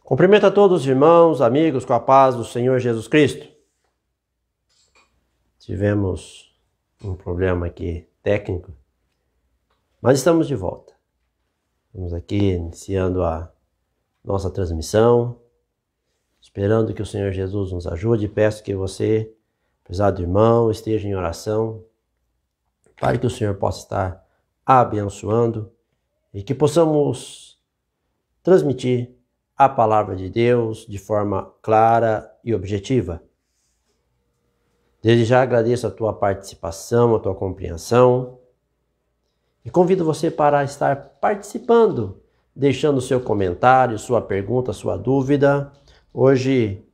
Cumprimento a todos os irmãos, amigos, com a paz do Senhor Jesus Cristo. Tivemos um problema aqui técnico, mas estamos de volta. Estamos aqui iniciando a nossa transmissão, esperando que o Senhor Jesus nos ajude. Peço que você, prezado irmão, esteja em oração, para que o Senhor possa estar abençoando e que possamos transmitir a palavra de Deus de forma clara e objetiva. Desde já agradeço a tua participação, a tua compreensão e convido você para estar participando, deixando seu comentário, sua pergunta, sua dúvida. Hoje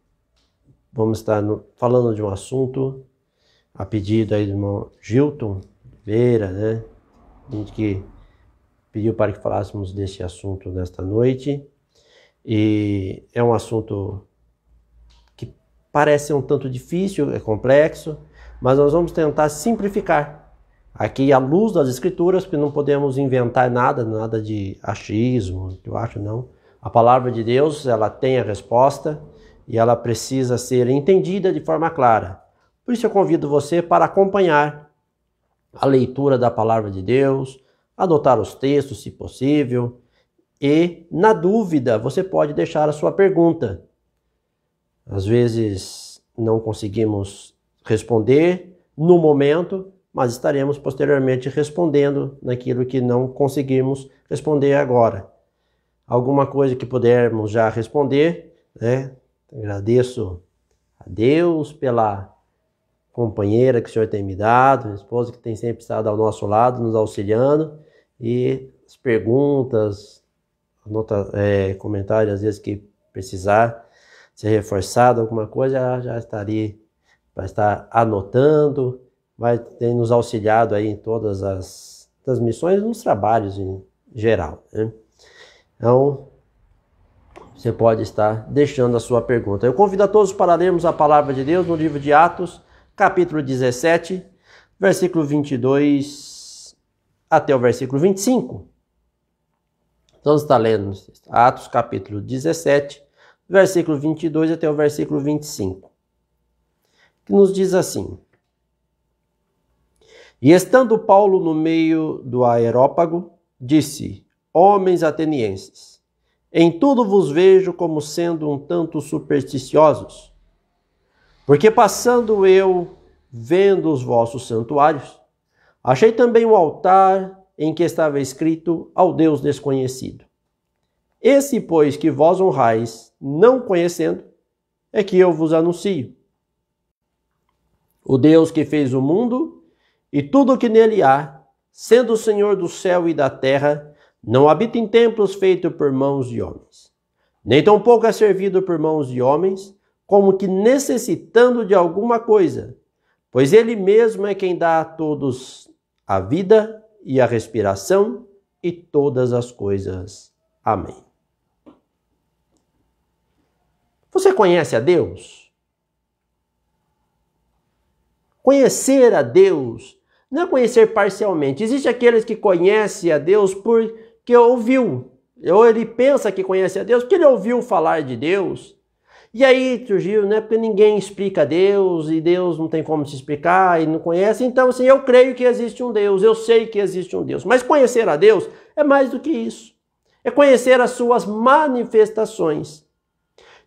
vamos estar falando de um assunto a pedido aí do irmão Gilton Oliveira, né? A gente que pediu para que falássemos deste assunto nesta noite. E é um assunto que parece um tanto difícil, é complexo, mas nós vamos tentar simplificar aqui à luz das Escrituras, porque não podemos inventar nada de achismo, eu acho não. A palavra de Deus, ela tem a resposta e ela precisa ser entendida de forma clara. Por isso eu convido você para acompanhar a leitura da palavra de Deus, anotar os textos, se possível. E, na dúvida, você pode deixar a sua pergunta. Às vezes não conseguimos responder no momento, mas estaremos posteriormente respondendo naquilo que não conseguimos responder agora. Alguma coisa que pudermos já responder, né? Agradeço a Deus pela companheira que o Senhor tem me dado, minha esposa que tem sempre estado ao nosso lado, nos auxiliando, e as perguntas, comentário às vezes que precisar ser reforçado alguma coisa, já estaria para estar anotando, vai ter nos auxiliado aí em todas as transmissões, nos trabalhos em geral, né? Então você pode estar deixando a sua pergunta. Eu convido a todos para lermos a palavra de Deus no livro de Atos, capítulo 17, versículo 22 até o versículo 25. Vamos estar lendo Atos capítulo 17, versículo 22 até o versículo 25, que nos diz assim: E estando Paulo no meio do Areópago, disse: Homens atenienses, em tudo vos vejo como sendo um tanto supersticiosos, porque passando eu, vendo os vossos santuários, achei também um altar em que estava escrito ao Deus desconhecido. Esse, pois, que vós honrais, não conhecendo, é que eu vos anuncio. O Deus que fez o mundo e tudo o que nele há, sendo o Senhor do céu e da terra, não habita em templos feitos por mãos de homens, nem tampouco é servido por mãos de homens, como que necessitando de alguma coisa, pois ele mesmo é quem dá a todos a vida e a respiração e todas as coisas. Amém. Você conhece a Deus? Conhecer a Deus não é conhecer parcialmente. Existem aqueles que conhecem a Deus porque ouviu. Ou ele pensa que conhece a Deus porque ele ouviu falar de Deus. E aí surgiu, né? Porque ninguém explica Deus e Deus não tem como se explicar e não conhece. Então, assim, eu creio que existe um Deus, eu sei que existe um Deus. Mas conhecer a Deus é mais do que isso. É conhecer as suas manifestações.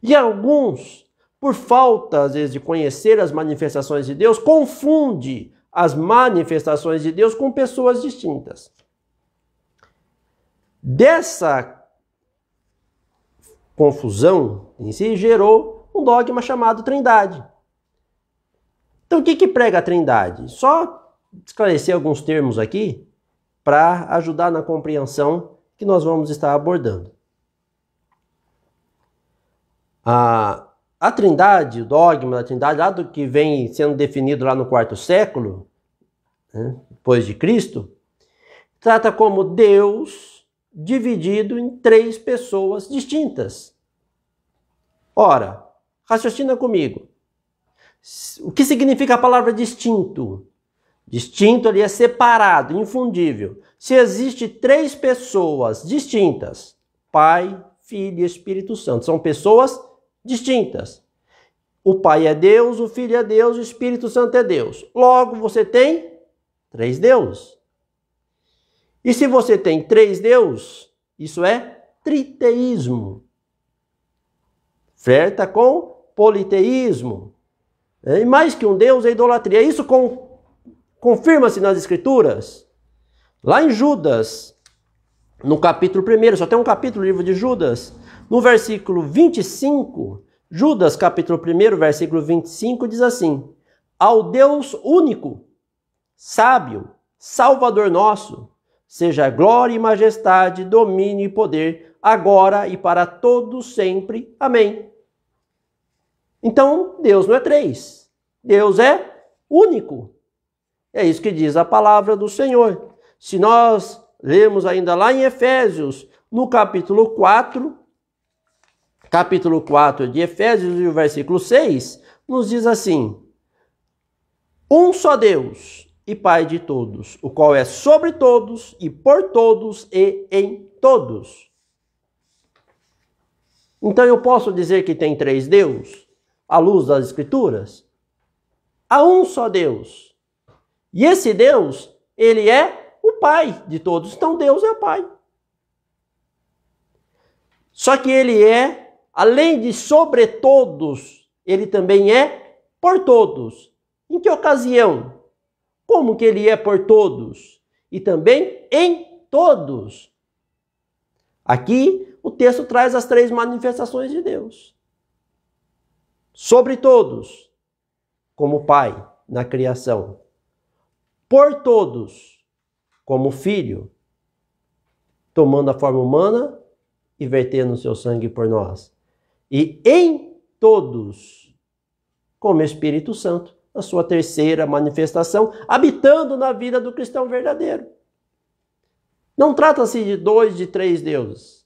E alguns, por falta, às vezes, de conhecer as manifestações de Deus, confunde as manifestações de Deus com pessoas distintas. Dessa confusão em si gerou um dogma chamado Trindade. Então o que prega a Trindade? Só esclarecer alguns termos aqui para ajudar na compreensão que nós vamos estar abordando. A Trindade, o dogma da Trindade, lá do que vem sendo definido lá no quarto século, né, depois de Cristo, trata como Deus dividido em três pessoas distintas. Ora, raciocina comigo. O que significa a palavra distinto? Distinto ali é separado, infundível. Se existe três pessoas distintas, Pai, Filho e Espírito Santo. São pessoas distintas. O Pai é Deus, o Filho é Deus, o Espírito Santo é Deus. Logo, você tem 3 deuses. E se você tem 3 deuses, isso é triteísmo. Flerta com politeísmo. E mais que um Deus é idolatria. Isso confirma-se nas Escrituras. Lá em Judas, no capítulo 1, só tem um capítulo do livro de Judas, no versículo 25, Judas, capítulo 1, versículo 25, diz assim: ao Deus único, sábio, Salvador nosso, seja glória e majestade, domínio e poder, agora e para todos sempre. Amém. Então, Deus não é 3. Deus é único. É isso que diz a palavra do Senhor. Se nós lemos ainda lá em Efésios, no capítulo 4 de Efésios, e o versículo 6, nos diz assim: um só Deus e Pai de todos, o qual é sobre todos e por todos e em todos. Então eu posso dizer que tem 3 deuses, à luz das Escrituras? Há um só Deus. E esse Deus, ele é o Pai de todos. Então Deus é o Pai. Só que ele é, além de sobre todos, ele também é por todos. Em que ocasião? Como que ele é por todos? E também em todos. Aqui o texto traz as 3 manifestações de Deus. Sobre todos, como Pai na criação. Por todos, como Filho, tomando a forma humana e vertendo o seu sangue por nós. E em todos, como Espírito Santo, a sua 3ª manifestação, habitando na vida do cristão verdadeiro. Não trata-se de 2, de 3 deuses,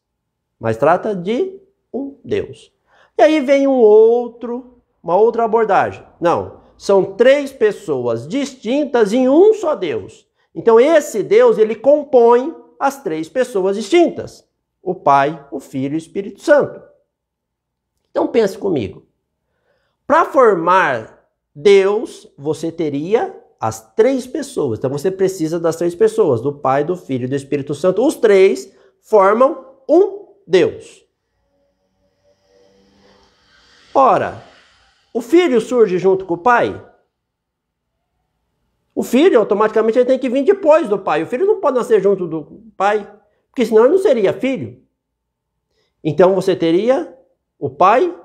mas trata de um Deus. E aí vem uma outra abordagem. Não, são 3 pessoas distintas em um só Deus. Então esse Deus, ele compõe as 3 pessoas distintas. O Pai, o Filho e o Espírito Santo. Então pense comigo. Para formar Deus, você teria as 3 pessoas. Então você precisa das 3 pessoas, do Pai, do Filho e do Espírito Santo. Os 3 formam um Deus. Ora, o Filho surge junto com o Pai? O Filho, automaticamente, ele tem que vir depois do Pai. O Filho não pode nascer junto do Pai, porque senão ele não seria filho. Então você teria o Pai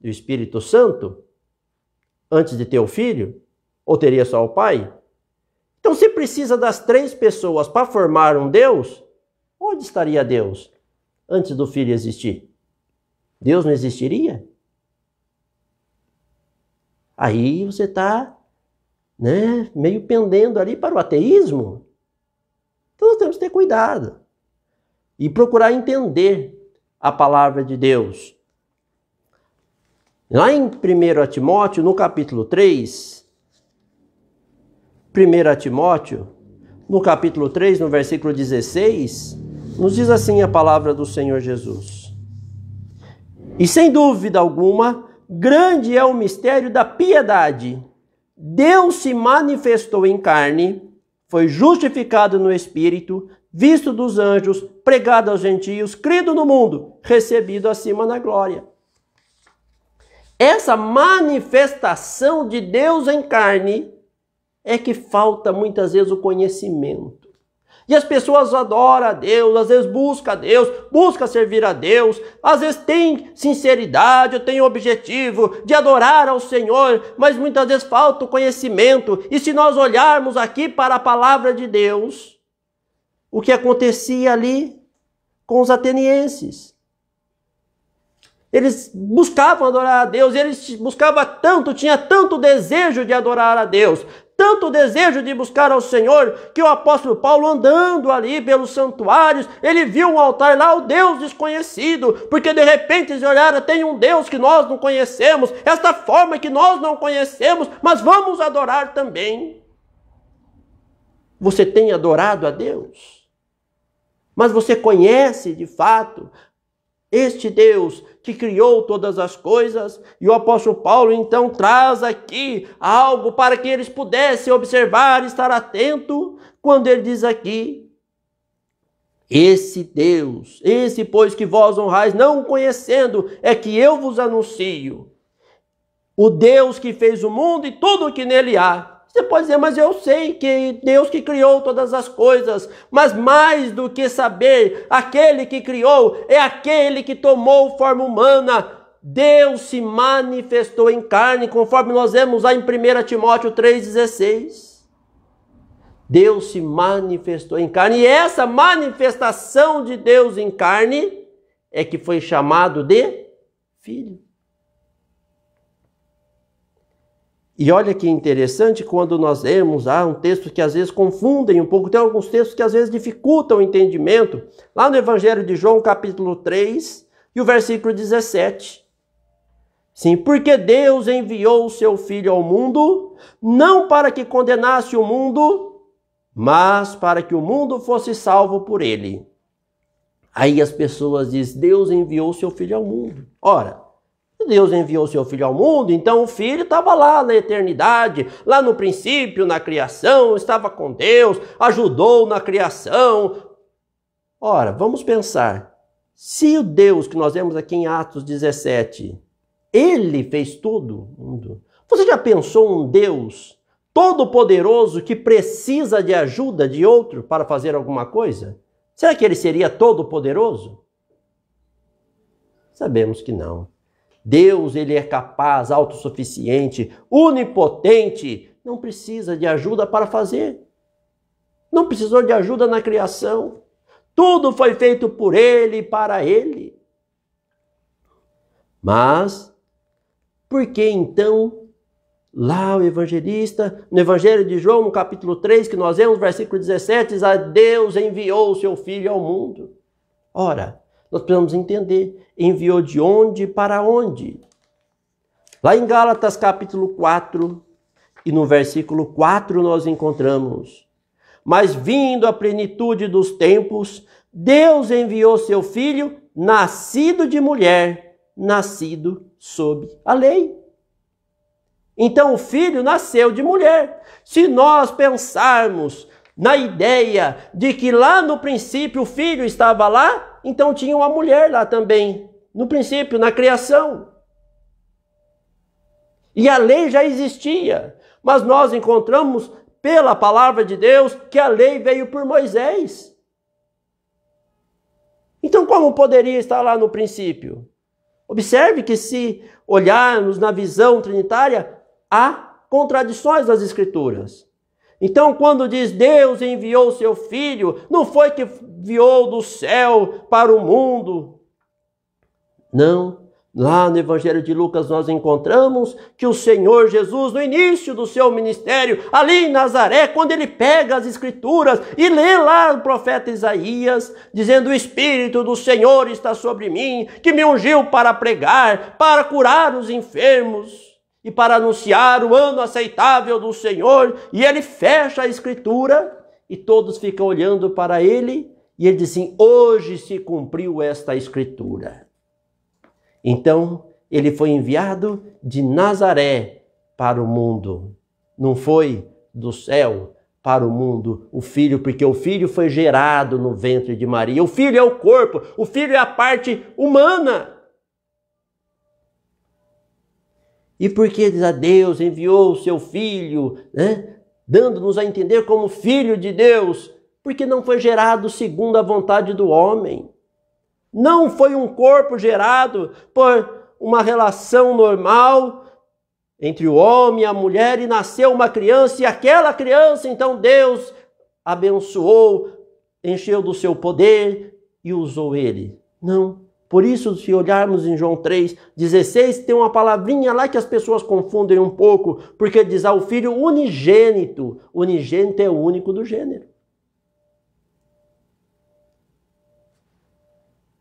e o Espírito Santo antes de ter o Filho? Ou teria só o Pai? Então, se precisa das 3 pessoas para formar um Deus, onde estaria Deus antes do Filho existir? Deus não existiria? Aí você está meio pendendo ali para o ateísmo. Então nós temos que ter cuidado e procurar entender a palavra de Deus. Lá em 1 Timóteo, no capítulo 3, 1 Timóteo, no capítulo 3, no versículo 16, nos diz assim a palavra do Senhor Jesus: e sem dúvida alguma, grande é o mistério da piedade. Deus se manifestou em carne, foi justificado no Espírito, visto dos anjos, pregado aos gentios, crido no mundo, recebido acima na glória. Essa manifestação de Deus em carne é que falta muitas vezes o conhecimento. E as pessoas adoram a Deus, às vezes buscam a Deus, buscam servir a Deus, às vezes tem sinceridade, tem o objetivo de adorar ao Senhor, mas muitas vezes falta o conhecimento. E se nós olharmos aqui para a palavra de Deus, o que acontecia ali com os atenienses? Eles buscavam adorar a Deus, eles buscavam tanto, tinha tanto desejo de adorar a Deus, tanto desejo de buscar ao Senhor, que o apóstolo Paulo, andando ali pelos santuários, ele viu um altar lá, o Deus desconhecido, porque de repente eles olharam, tem um Deus que nós não conhecemos, esta forma que nós não conhecemos, mas vamos adorar também. Você tem adorado a Deus? Mas você conhece de fato Este Deus que criou todas as coisas. E o apóstolo Paulo então traz aqui algo para que eles pudessem observar, estar atento, quando ele diz aqui: esse Deus, esse pois que vós honrais, não conhecendo, é que eu vos anuncio. O Deus que fez o mundo e tudo o que nele há. Você pode dizer, mas eu sei que Deus que criou todas as coisas. Mas mais do que saber, aquele que criou é aquele que tomou forma humana. Deus se manifestou em carne, conforme nós vemos lá em 1 Timóteo 3,16. Deus se manifestou em carne. E essa manifestação de Deus em carne é que foi chamado de Filho. E olha que interessante quando nós lemos um texto que às vezes confundem um pouco, tem alguns textos que às vezes dificultam o entendimento, lá no Evangelho de João, capítulo 3, e o versículo 17. Sim, porque Deus enviou o seu Filho ao mundo, não para que condenasse o mundo, mas para que o mundo fosse salvo por ele. Aí as pessoas dizem, Deus enviou o seu Filho ao mundo. Ora, Deus enviou o seu Filho ao mundo, então o Filho estava lá na eternidade, lá no princípio, na criação, estava com Deus, ajudou na criação. Ora, vamos pensar, se o Deus que nós vemos aqui em Atos 17, ele fez todo o mundo, você já pensou um Deus todo-poderoso que precisa de ajuda de outro para fazer alguma coisa? Será que ele seria todo-poderoso? Sabemos que não. Deus, ele é capaz, autossuficiente, onipotente, não precisa de ajuda para fazer. Não precisou de ajuda na criação. Tudo foi feito por ele e para ele. Mas, por que então, lá o evangelista, no Evangelho de João, no capítulo 3, que nós vemos, versículo 17, diz, Deus enviou o seu Filho ao mundo. Ora, nós precisamos entender, enviou de onde para onde? Lá em Gálatas capítulo 4, e no versículo 4 nós encontramos, mas vindo a plenitude dos tempos, Deus enviou seu Filho, nascido de mulher, nascido sob a lei. Então o Filho nasceu de mulher. Se nós pensarmos na ideia de que lá no princípio o Filho estava lá, então tinha uma mulher lá também, no princípio, na criação. E a lei já existia, mas nós encontramos pela palavra de Deus que a lei veio por Moisés. Então como poderia estar lá no princípio? Observe que se olharmos na visão trinitária, há contradições nas Escrituras. Então, quando diz Deus enviou o seu Filho, não foi que enviou do céu para o mundo. Não. Lá no Evangelho de Lucas nós encontramos que o Senhor Jesus, no início do seu ministério, ali em Nazaré, quando ele pega as Escrituras e lê lá o profeta Isaías, dizendo, o Espírito do Senhor está sobre mim, que me ungiu para pregar, para curar os enfermos, e para anunciar o ano aceitável do Senhor, e ele fecha a Escritura, e todos ficam olhando para ele, e ele diz assim, hoje se cumpriu esta Escritura. Então, ele foi enviado de Nazaré para o mundo, não foi do céu para o mundo, o Filho, porque o Filho foi gerado no ventre de Maria, o Filho é o corpo, o Filho é a parte humana. E porque Deus enviou o seu Filho, dando-nos a entender como Filho de Deus, porque não foi gerado segundo a vontade do homem. Não foi um corpo gerado por uma relação normal entre o homem e a mulher e nasceu uma criança, e aquela criança, então Deus abençoou, encheu do seu poder e usou ele. Não. Por isso, se olharmos em João 3,16, tem uma palavrinha lá que as pessoas confundem um pouco, porque diz o Filho unigênito. Unigênito é o único do gênero.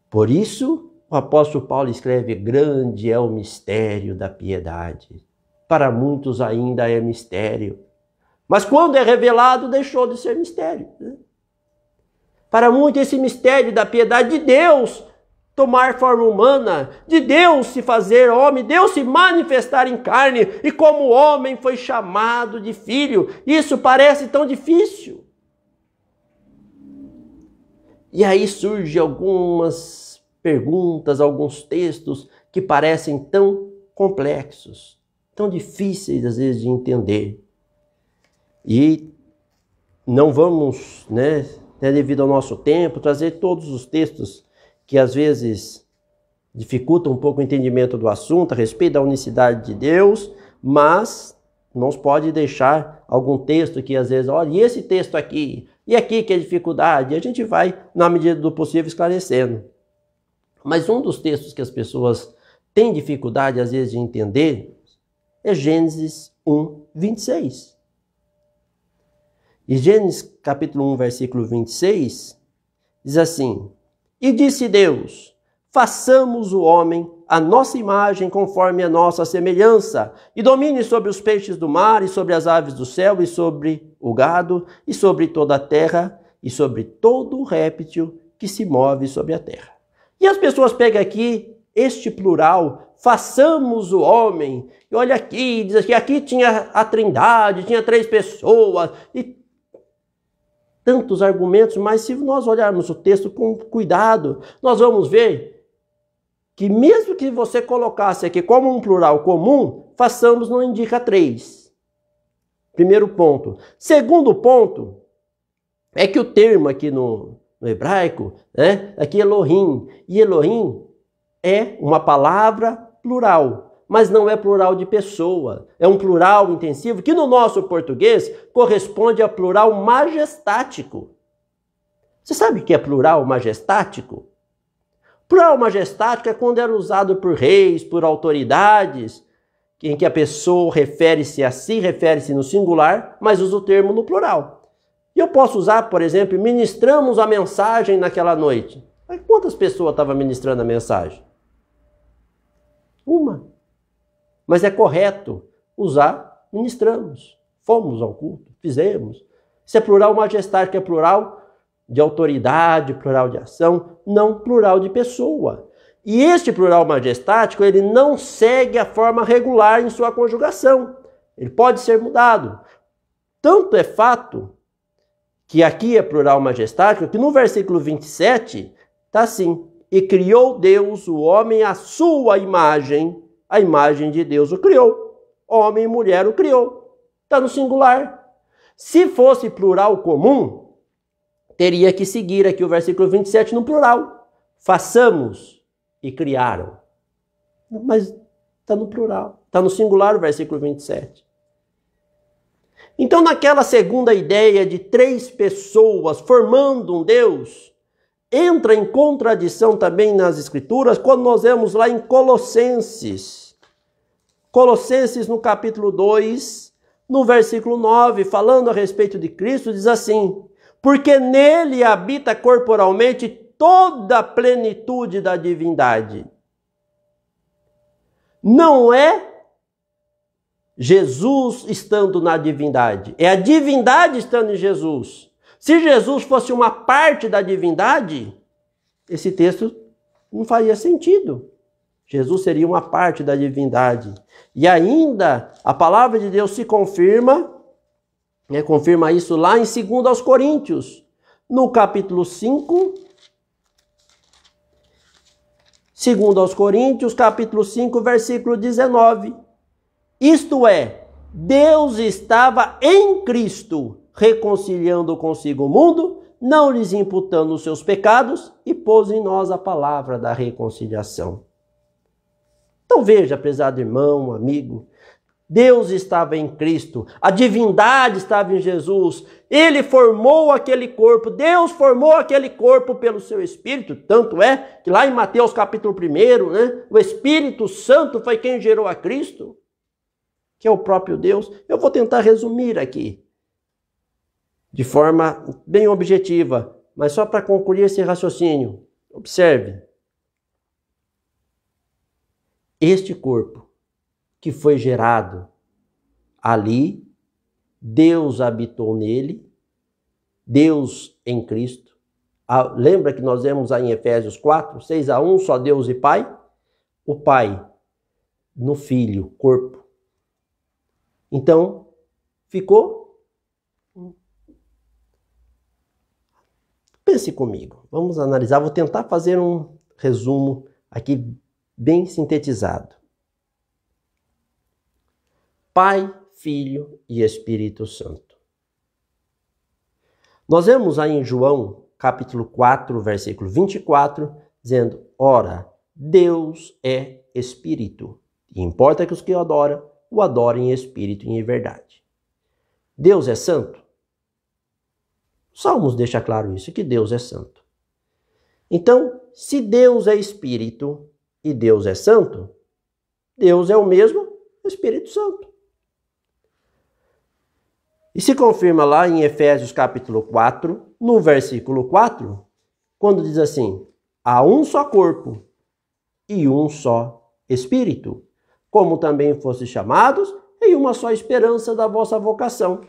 Por isso, o apóstolo Paulo escreve, grande é o mistério da piedade. Para muitos ainda é mistério. Mas quando é revelado, deixou de ser mistério. Para muitos esse mistério da piedade de Deus tomar forma humana, de Deus se fazer homem, Deus se manifestar em carne, e como homem foi chamado de filho. Isso parece tão difícil. E aí surgem algumas perguntas, alguns textos que parecem tão complexos, tão difíceis às vezes de entender. E não vamos, devido ao nosso tempo, trazer todos os textos que às vezes dificultam um pouco o entendimento do assunto a respeito da unicidade de Deus, mas não se pode deixar algum texto que às vezes, olha, e esse texto aqui, e aqui que é dificuldade, e a gente vai, na medida do possível, esclarecendo. Mas um dos textos que as pessoas têm dificuldade às vezes de entender é Gênesis 1, 26. E Gênesis capítulo 1, versículo 26, diz assim: E disse Deus, façamos o homem à nossa imagem, conforme a nossa semelhança, e domine sobre os peixes do mar, e sobre as aves do céu, e sobre o gado, e sobre toda a terra, e sobre todo o réptil que se move sobre a terra. E as pessoas pegam aqui este plural, façamos o homem, e olha aqui, diz que aqui tinha a Trindade, tinha 3 pessoas, e tantos argumentos, mas se nós olharmos o texto com cuidado, nós vamos ver que mesmo que você colocasse aqui como um plural comum, façamos não indica 3. Primeiro ponto. Segundo ponto, é que o termo aqui no hebraico, aqui Elohim, e Elohim é uma palavra plural, mas não é plural de pessoa, é um plural intensivo que no nosso português corresponde a plural majestático. Você sabe o que é plural majestático? Plural majestático é quando era usado por reis, por autoridades, em que a pessoa refere-se a si, refere-se no singular, mas usa o termo no plural. E eu posso usar, por exemplo, ministramos a mensagem naquela noite. Mas quantas pessoas estavam ministrando a mensagem? Uma. Mas é correto usar ministramos. Fomos ao culto, fizemos. Isso é plural majestático, é plural de autoridade, plural de ação, não plural de pessoa. E este plural majestático, ele não segue a forma regular em sua conjugação. Ele pode ser mudado. Tanto é fato que aqui é plural majestático, que no versículo 27 está assim: e criou Deus o homem à sua imagem, a imagem de Deus o criou. Homem e mulher o criou. Está no singular. Se fosse plural comum, teria que seguir aqui o versículo 27 no plural. Façamos e criaram. Mas está no plural. Está no singular o versículo 27. Então, naquela segunda ideia de 3 pessoas formando um Deus, entra em contradição também nas Escrituras quando nós vemos lá em Colossenses. Colossenses no capítulo 2, no versículo 9, falando a respeito de Cristo, diz assim: porque nele habita corporalmente toda a plenitude da divindade. Não é Jesus estando na divindade, é a divindade estando em Jesus. Se Jesus fosse uma parte da divindade, esse texto não faria sentido. Jesus seria uma parte da divindade. E ainda a palavra de Deus se confirma, confirma isso lá em 2 Coríntios, no capítulo 5. 2 Coríntios, capítulo 5, versículo 19. Isto é, Deus estava em Cristo, reconciliando consigo o mundo, não lhes imputando os seus pecados, e pôs em nós a palavra da reconciliação. Então veja, prezado irmão, amigo, Deus estava em Cristo, a divindade estava em Jesus, Ele formou aquele corpo, Deus formou aquele corpo pelo seu Espírito, tanto é que lá em Mateus capítulo 1, o Espírito Santo foi quem gerou a Cristo, que é o próprio Deus. Eu vou tentar resumir aqui, de forma bem objetiva, mas só para concluir esse raciocínio. Observe. Este corpo que foi gerado ali, Deus habitou nele, Deus em Cristo, Lembra que nós vemos aí em Efésios 4, 6-1, só Deus e Pai? O Pai no Filho, corpo. Então, ficou? Pense comigo. Vamos analisar. Vou tentar fazer um resumo aqui bem sintetizado. Pai, Filho e Espírito Santo. Nós vemos aí em João, capítulo 4, versículo 24, dizendo: ora, Deus é Espírito, e importa que os que o adoram adorem em espírito e em verdade. Deus é santo? Salmos deixa claro isso, que Deus é santo. Então, se Deus é Espírito e Deus é santo, Deus é o mesmo Espírito Santo. E se confirma lá em Efésios capítulo 4, no versículo 4, quando diz assim: há um só corpo e um só Espírito, como também fossem chamados em uma só esperança da vossa vocação.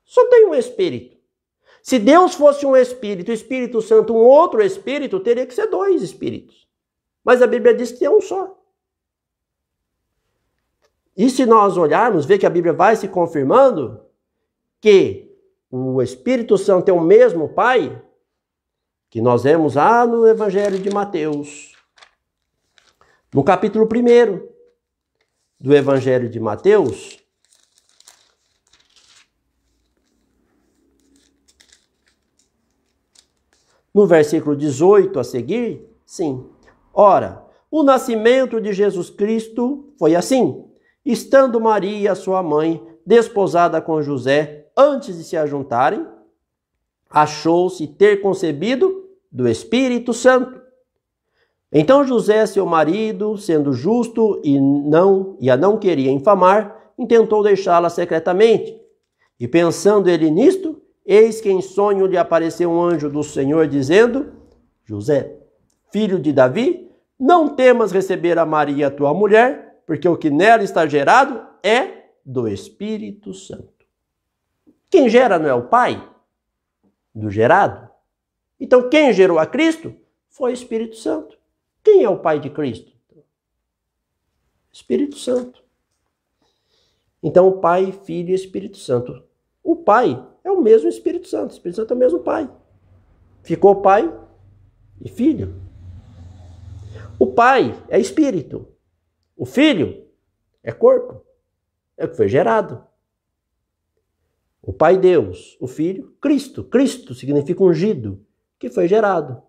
Só tem um Espírito. Se Deus fosse um Espírito, o Espírito Santo um outro Espírito, teria que ser dois Espíritos. Mas a Bíblia diz que é um só. E se nós olharmos, ver que a Bíblia vai se confirmando que o Espírito Santo é o mesmo Pai, que nós vemos lá no Evangelho de Mateus, no capítulo 1 do Evangelho de Mateus, no versículo 18 a seguir, sim. Ora, o nascimento de Jesus Cristo foi assim: estando Maria, sua mãe, desposada com José, antes de se ajuntarem, achou-se ter concebido do Espírito Santo. Então José, seu marido, sendo justo e a não queria infamar, intentou deixá-la secretamente. E pensando ele nisto, eis que em sonho lhe apareceu um anjo do Senhor, dizendo: José, filho de Davi, não temas receber a Maria, tua mulher, porque o que nela está gerado é do Espírito Santo. Quem gera não é o Pai do gerado? Então quem gerou a Cristo foi o Espírito Santo. Quem é o Pai de Cristo? Espírito Santo. Então Pai, Filho e Espírito Santo. O Pai é o mesmo Espírito Santo. O Espírito Santo é o mesmo Pai. Ficou Pai e Filho. O Pai é Espírito. O Filho é corpo. É o que foi gerado. O Pai Deus, o Filho, Cristo. Cristo significa ungido, que foi gerado.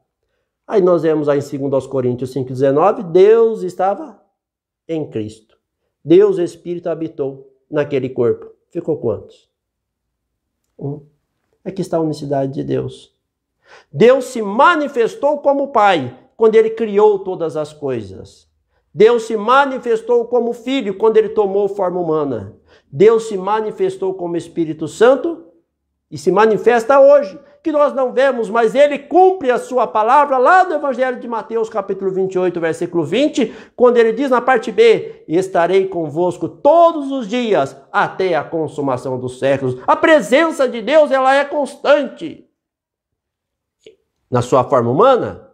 Aí nós vemos aí em 2 Coríntios 5,19, Deus estava em Cristo. Deus, Espírito, habitou naquele corpo. Ficou quantos? Um. Aqui está a unicidade de Deus. Deus se manifestou como Pai quando Ele criou todas as coisas. Deus se manifestou como Filho quando Ele tomou forma humana. Deus se manifestou como Espírito Santo e se manifesta hoje, que nós não vemos, mas Ele cumpre a sua palavra lá no Evangelho de Mateus, capítulo 28, versículo 20, quando Ele diz na parte B: estarei convosco todos os dias até a consumação dos séculos. A presença de Deus, ela é constante. Na sua forma humana?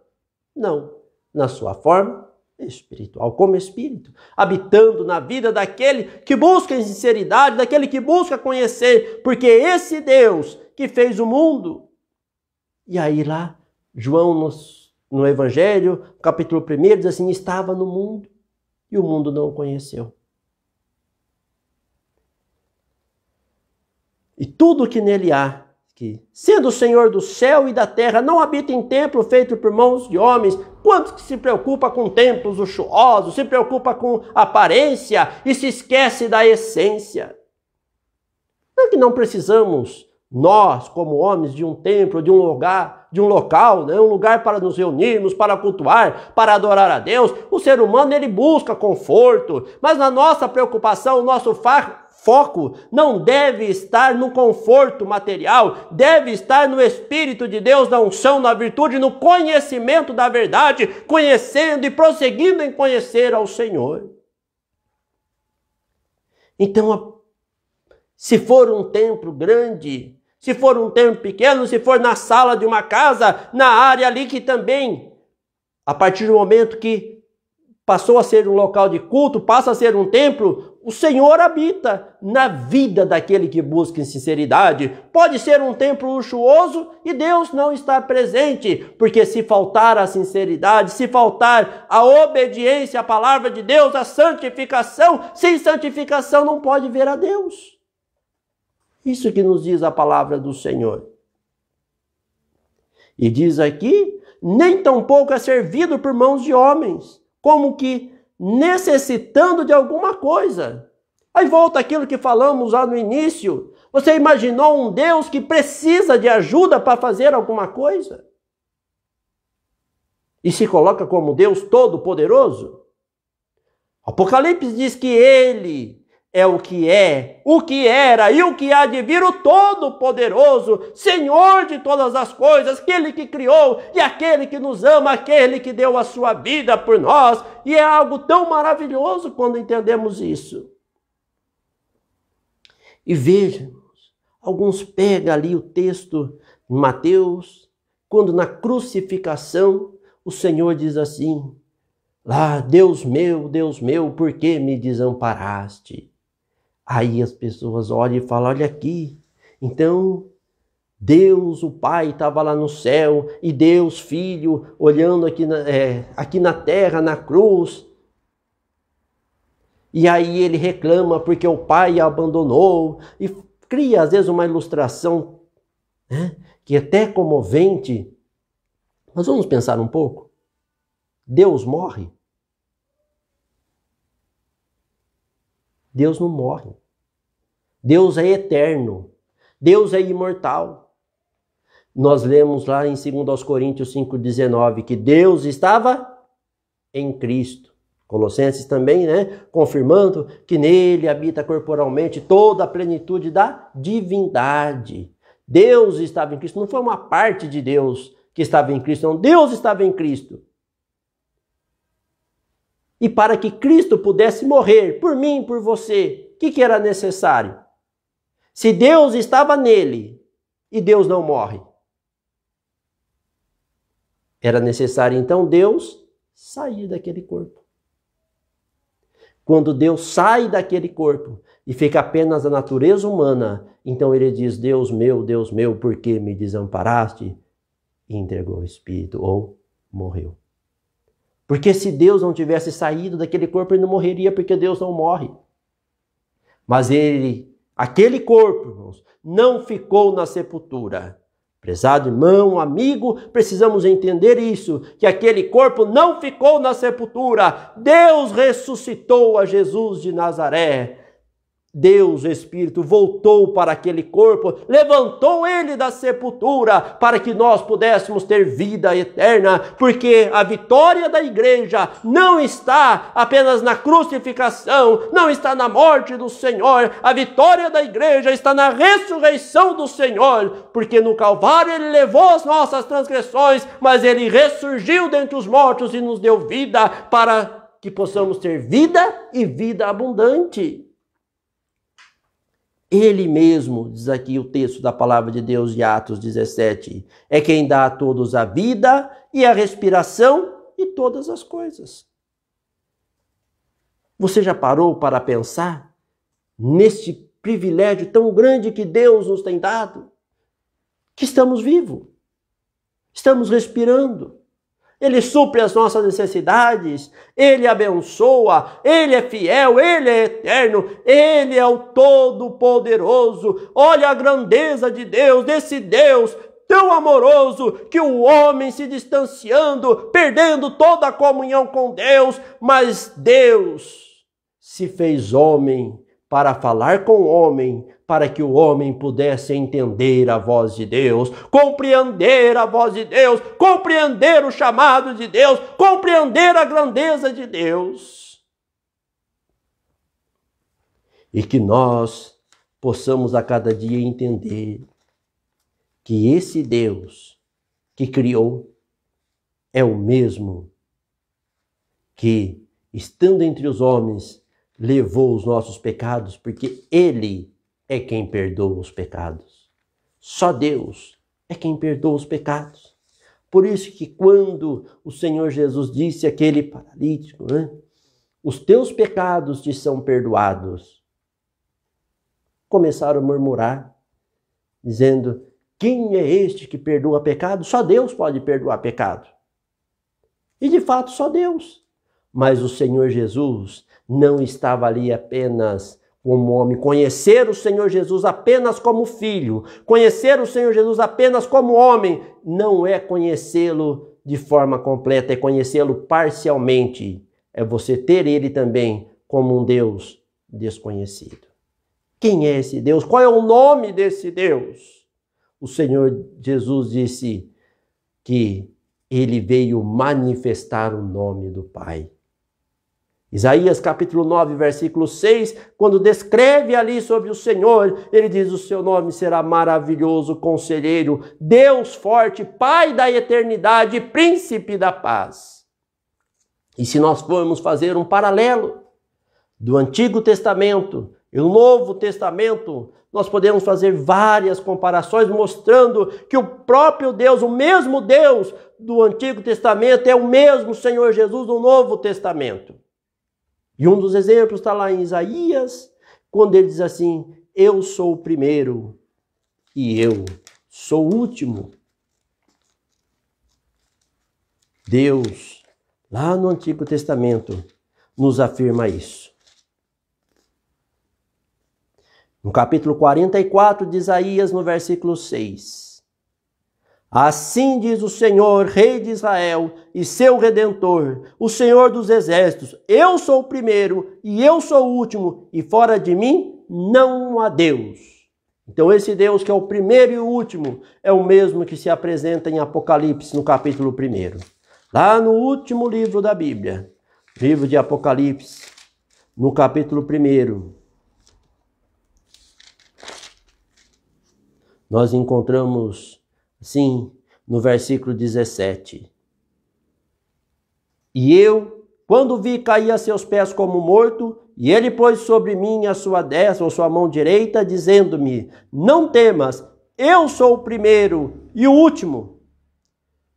Não. Na sua forma espiritual, como Espírito, habitando na vida daquele que busca em sinceridade, daquele que busca conhecer, porque esse Deus que fez o mundo. E aí lá, João no Evangelho, capítulo 1, diz assim: estava no mundo e o mundo não o conheceu. E tudo que nele há, que, sendo o Senhor do céu e da terra, não habita em templo feito por mãos de homens. Quantos que se preocupa com templos luxuosos, se preocupa com aparência e se esquece da essência? Não é que não precisamos, nós, como homens, de um templo, de um lugar, de um local, né? Um lugar para nos reunirmos, para cultuar, para adorar a Deus. O ser humano, ele busca conforto, mas na nossa preocupação, o nosso foco não deve estar no conforto material, deve estar no Espírito de Deus, na unção, na virtude, no conhecimento da verdade, conhecendo e prosseguindo em conhecer ao Senhor. Então, se for um templo grande, se for um templo pequeno, se for na sala de uma casa, na área ali que também, a partir do momento que passou a ser um local de culto, passa a ser um templo, o Senhor habita na vida daquele que busca em sinceridade. Pode ser um templo luxuoso e Deus não está presente, porque se faltar a sinceridade, se faltar a obediência à palavra de Deus, a santificação, sem santificação não pode ver a Deus. Isso que nos diz a palavra do Senhor. E diz aqui, nem tampouco é servido por mãos de homens, como que necessitando de alguma coisa. Aí volta aquilo que falamos lá no início. Você imaginou um Deus que precisa de ajuda para fazer alguma coisa? E se coloca como Deus Todo-Poderoso? Apocalipse diz que Ele é, o que era e o que há de vir, o Todo-Poderoso, Senhor de todas as coisas, aquele que criou e aquele que nos ama, aquele que deu a sua vida por nós. E é algo tão maravilhoso quando entendemos isso. E vejam, alguns pegam ali o texto de Mateus, quando na crucificação o Senhor diz assim, lá, Deus meu, por que me desamparaste? Aí as pessoas olham e falam, olha aqui, então Deus, o Pai, estava lá no céu, e Deus, Filho, olhando aqui na terra, na cruz. E aí ele reclama porque o Pai a abandonou, e cria às vezes uma ilustração, né, que é até comovente. Mas vamos pensar um pouco. Deus morre? Deus não morre. Deus é eterno. Deus é imortal. Nós lemos lá em 2 Coríntios 5,19 que Deus estava em Cristo. Colossenses também, né? Confirmando que nele habita corporalmente toda a plenitude da divindade. Deus estava em Cristo. Não foi uma parte de Deus que estava em Cristo, não. Deus estava em Cristo. E para que Cristo pudesse morrer por mim e por você, o que era necessário? Se Deus estava nele e Deus não morre, era necessário então Deus sair daquele corpo. Quando Deus sai daquele corpo e fica apenas a natureza humana, então ele diz, Deus meu, por que me desamparaste? E entregou o Espírito ou morreu. Porque se Deus não tivesse saído daquele corpo, ele não morreria, porque Deus não morre. Mas aquele corpo, irmãos, não ficou na sepultura. Prezado irmão, amigo, precisamos entender isso, que aquele corpo não ficou na sepultura. Deus ressuscitou a Jesus de Nazaré. Deus, o Espírito, voltou para aquele corpo, levantou ele da sepultura para que nós pudéssemos ter vida eterna, porque a vitória da igreja não está apenas na crucificação, não está na morte do Senhor, a vitória da igreja está na ressurreição do Senhor, porque no Calvário ele levou as nossas transgressões, mas ele ressurgiu dentre os mortos e nos deu vida para que possamos ter vida e vida abundante. Ele mesmo, diz aqui o texto da palavra de Deus de Atos 17, é quem dá a todos a vida e a respiração e todas as coisas. Você já parou para pensar neste privilégio tão grande que Deus nos tem dado? Que estamos vivos, estamos respirando. Ele supre as nossas necessidades, Ele abençoa, Ele é fiel, Ele é eterno, Ele é o Todo-Poderoso. Olha a grandeza de Deus, desse Deus tão amoroso, que o homem se distanciando, perdendo toda a comunhão com Deus, mas Deus se fez homem para falar com o homem, para que o homem pudesse entender a voz de Deus, compreender a voz de Deus, compreender o chamado de Deus, compreender a grandeza de Deus. E que nós possamos a cada dia entender que esse Deus que criou é o mesmo que, estando entre os homens, levou os nossos pecados, porque Ele é quem perdoa os pecados. Só Deus é quem perdoa os pecados. Por isso que quando o Senhor Jesus disse àquele paralítico, os teus pecados te são perdoados, começaram a murmurar, dizendo, quem é este que perdoa pecado? Só Deus pode perdoar pecado. E de fato, só Deus. Mas o Senhor Jesus não estava ali apenas como homem. Conhecer o Senhor Jesus apenas como filho, conhecer o Senhor Jesus apenas como homem, não é conhecê-lo de forma completa, é conhecê-lo parcialmente. É você ter ele também como um Deus desconhecido. Quem é esse Deus? Qual é o nome desse Deus? O Senhor Jesus disse que ele veio manifestar o nome do Pai. Isaías capítulo 9, versículo 6, quando descreve ali sobre o Senhor, ele diz, o seu nome será maravilhoso, conselheiro, Deus forte, Pai da eternidade, príncipe da paz. E se nós formos fazer um paralelo do Antigo Testamento e o Novo Testamento, nós podemos fazer várias comparações mostrando que o próprio Deus, o mesmo Deus do Antigo Testamento é o mesmo Senhor Jesus do Novo Testamento. E um dos exemplos está lá em Isaías, quando ele diz assim, eu sou o primeiro e eu sou o último. Deus, lá no Antigo Testamento, nos afirma isso. No capítulo 44 de Isaías, no versículo 6. Assim diz o Senhor, Rei de Israel e seu Redentor, o Senhor dos Exércitos, eu sou o primeiro e eu sou o último, e fora de mim não há Deus. Então esse Deus que é o primeiro e o último é o mesmo que se apresenta em Apocalipse, no capítulo 1. Lá no último livro da Bíblia, livro de Apocalipse, no capítulo 1, nós encontramos assim, no versículo 17. E eu, quando vi, caí a seus pés como morto, e ele pôs sobre mim a sua destra ou sua mão direita, dizendo-me, não temas, eu sou o primeiro e o último,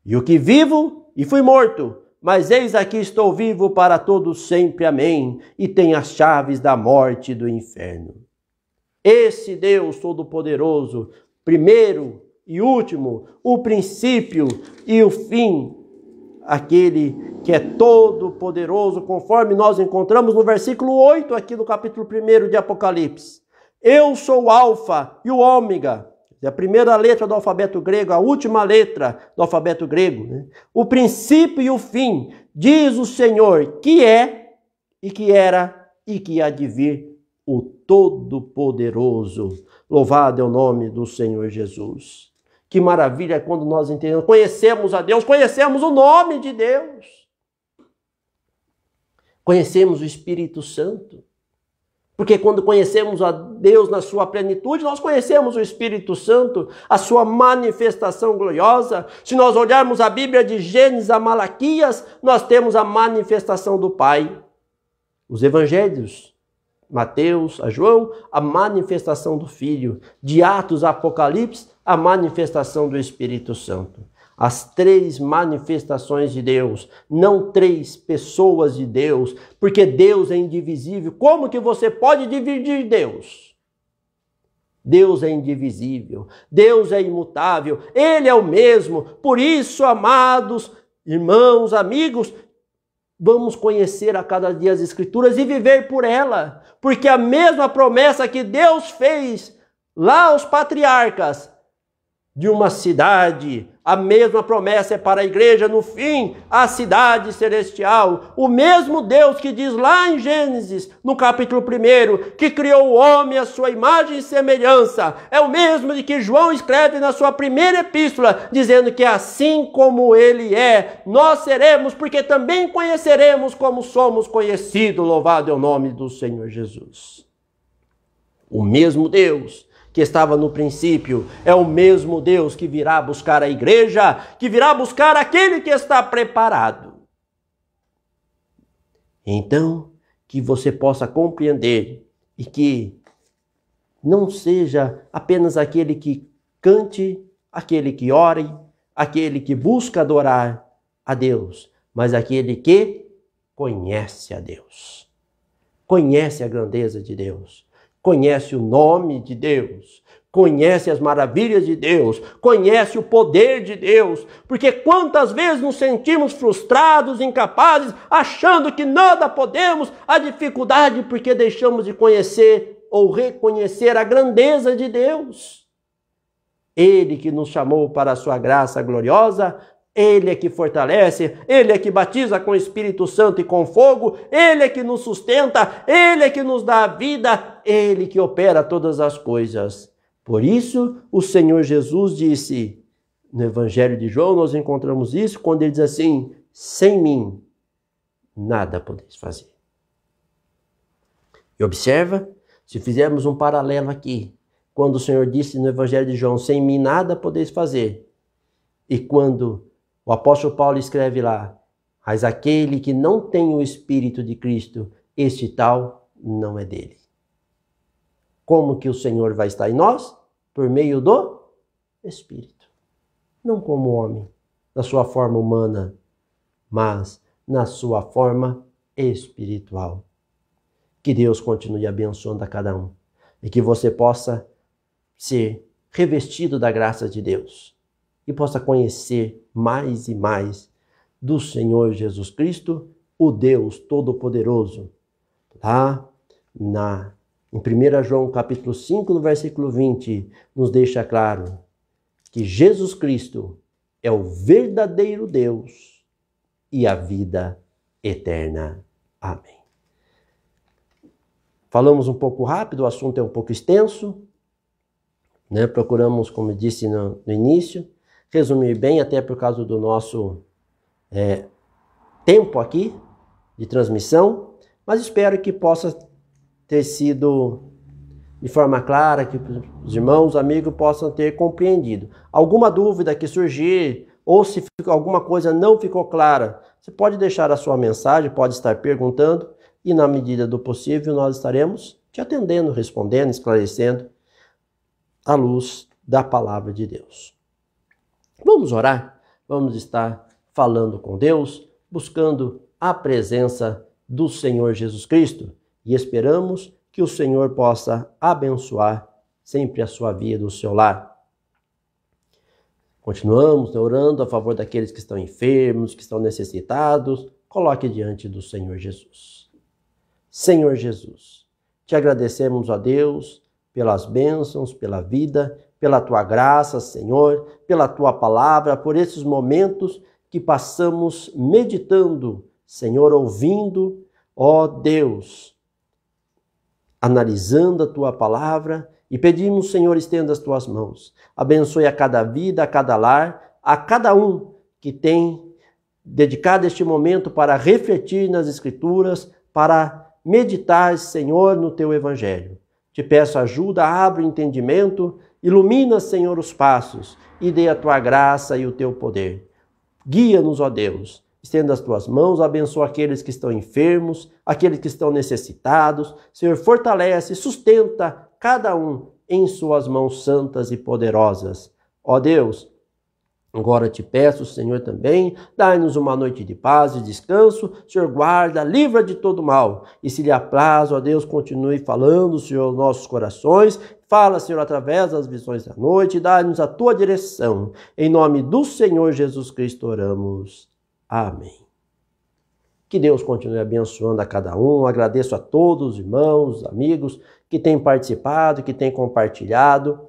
e o que vivo e fui morto, mas eis aqui estou vivo para todos sempre, amém, e tenho as chaves da morte e do inferno. Esse Deus Todo-Poderoso, primeiro e último, o princípio e o fim, aquele que é todo poderoso, conforme nós encontramos no versículo 8 aqui do capítulo 1 de Apocalipse. Eu sou o alfa e o ômega, a primeira letra do alfabeto grego, a última letra do alfabeto grego, o princípio e o fim, diz o Senhor, que é e que era e que há de vir, o Todo-Poderoso. Louvado é o nome do Senhor Jesus. Que maravilha quando nós entendemos, conhecemos a Deus, conhecemos o nome de Deus. Conhecemos o Espírito Santo. Porque quando conhecemos a Deus na sua plenitude, nós conhecemos o Espírito Santo, a sua manifestação gloriosa. Se nós olharmos a Bíblia de Gênesis a Malaquias, nós temos a manifestação do Pai. Os evangelhos, Mateus, a João, a manifestação do Filho. De Atos a Apocalipse, a manifestação do Espírito Santo. As 3 manifestações de Deus, não 3 pessoas de Deus, porque Deus é indivisível. Como que você pode dividir Deus? Deus é indivisível, Deus é imutável, Ele é o mesmo. Por isso, amados irmãos, amigos, vamos conhecer a cada dia as Escrituras e viver por ela, porque a mesma promessa que Deus fez lá aos patriarcas de uma cidade, a mesma promessa é para a igreja no fim, a cidade celestial. O mesmo Deus que diz lá em Gênesis, no capítulo 1, que criou o homem à sua imagem e semelhança, é o mesmo de que João escreve na sua primeira epístola, dizendo que assim como ele é, nós seremos, porque também conheceremos como somos conhecidos. Louvado é o nome do Senhor Jesus. O mesmo Deus que estava no princípio, é o mesmo Deus que virá buscar a igreja, que virá buscar aquele que está preparado. Então, que você possa compreender e que não seja apenas aquele que cante aquele que ore, aquele que busca adorar a Deus, mas aquele que conhece a Deus, conhece a grandeza de Deus, conhece o nome de Deus, conhece as maravilhas de Deus, conhece o poder de Deus, porque quantas vezes nos sentimos frustrados, incapazes, achando que nada podemos, a dificuldade porque deixamos de conhecer ou reconhecer a grandeza de Deus. Ele que nos chamou para a sua graça gloriosa, Ele é que fortalece, Ele é que batiza com o Espírito Santo e com fogo, Ele é que nos sustenta, Ele é que nos dá a vida, Ele que opera todas as coisas. Por isso, o Senhor Jesus disse, no Evangelho de João, nós encontramos isso, quando ele diz assim, sem mim, nada podeis fazer. E observa, se fizermos um paralelo aqui, quando o Senhor disse no Evangelho de João, sem mim nada podeis fazer, e quando o apóstolo Paulo escreve lá, mas aquele que não tem o Espírito de Cristo, este tal não é dele. Como que o Senhor vai estar em nós? Por meio do Espírito. Não como homem, na sua forma humana, mas na sua forma espiritual. Que Deus continue abençoando a cada um e que você possa ser revestido da graça de Deus e possa conhecer mais e mais do Senhor Jesus Cristo, o Deus Todo-Poderoso. Lá em 1 João capítulo 5, no versículo 20, nos deixa claro que Jesus Cristo é o verdadeiro Deus e a vida eterna. Amém. Falamos um pouco rápido, o assunto é um pouco extenso, né? Procuramos, como eu disse no início, resumir bem, até por causa do nosso tempo aqui de transmissão, mas espero que possa ter sido de forma clara, que os irmãos, os amigos possam ter compreendido. Alguma dúvida que surgir, ou se alguma coisa não ficou clara, você pode deixar a sua mensagem, pode estar perguntando, e na medida do possível nós estaremos te atendendo, respondendo, esclarecendo, à luz da palavra de Deus. Vamos orar? Vamos estar falando com Deus, buscando a presença do Senhor Jesus Cristo, e esperamos que o Senhor possa abençoar sempre a sua vida, o seu lar. Continuamos orando a favor daqueles que estão enfermos, que estão necessitados. Coloque diante do Senhor Jesus. Senhor Jesus, te agradecemos, ó Deus, pelas bênçãos, pela vida, pela tua graça, Senhor, pela tua palavra, por esses momentos que passamos meditando, Senhor, ouvindo, ó Deus, analisando a tua palavra, e pedimos, Senhor, estenda as tuas mãos. Abençoe a cada vida, a cada lar, a cada um que tem dedicado este momento para refletir nas Escrituras, para meditar, Senhor, no teu Evangelho. Te peço ajuda, abre o entendimento, ilumina, Senhor, os passos e dê a tua graça e o teu poder. Guia-nos, ó Deus. Estenda as tuas mãos, abençoa aqueles que estão enfermos, aqueles que estão necessitados. Senhor, fortalece, sustenta cada um em suas mãos santas e poderosas. Ó Deus, agora te peço, Senhor, também, dai-nos uma noite de paz e descanso. Senhor, guarda, livra de todo mal. E se lhe apraz, ó Deus, continue falando, Senhor, aos nossos corações. Fala, Senhor, através das visões da noite. Dai-nos a tua direção. Em nome do Senhor Jesus Cristo oramos. Amém. Que Deus continue abençoando a cada um. Agradeço a todos os irmãos, amigos que têm participado, que têm compartilhado,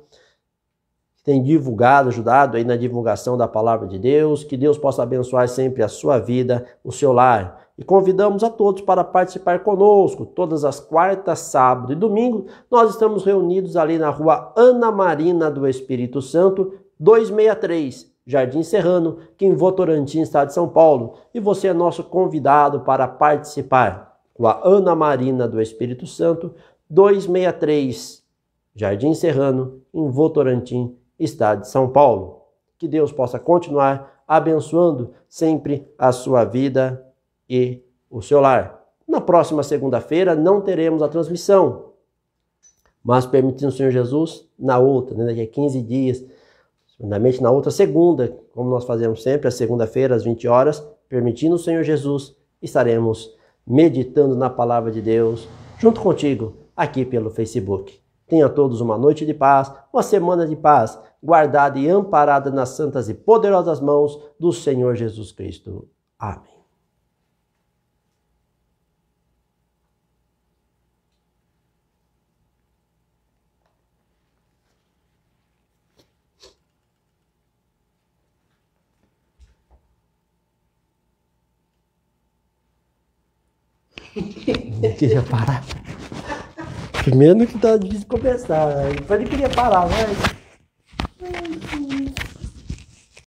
que têm divulgado, ajudado aí na divulgação da palavra de Deus. Que Deus possa abençoar sempre a sua vida, o seu lar. E convidamos a todos para participar conosco. Todas as quartas, sábado e domingo, nós estamos reunidos ali na rua Ana Marina do Espírito Santo, 263. Jardim Serrano, que em Votorantim, estado de São Paulo. E você é nosso convidado para participar. Com a Ana Marina do Espírito Santo, 263, Jardim Serrano, em Votorantim, estado de São Paulo. Que Deus possa continuar abençoando sempre a sua vida e o seu lar. Na próxima segunda-feira não teremos a transmissão, mas permitindo o Senhor Jesus, na outra, daqui a 15 dias, Segundamente, na outra segunda, como nós fazemos sempre, a segunda-feira, às 20 horas, permitindo o Senhor Jesus, estaremos meditando na palavra de Deus, junto contigo, aqui pelo Facebook. Tenha todos uma noite de paz, uma semana de paz, guardada e amparada nas santas e poderosas mãos do Senhor Jesus Cristo. Amém. Não queria parar. Primeiro que tá difícil começar, depois ele queria parar, mas...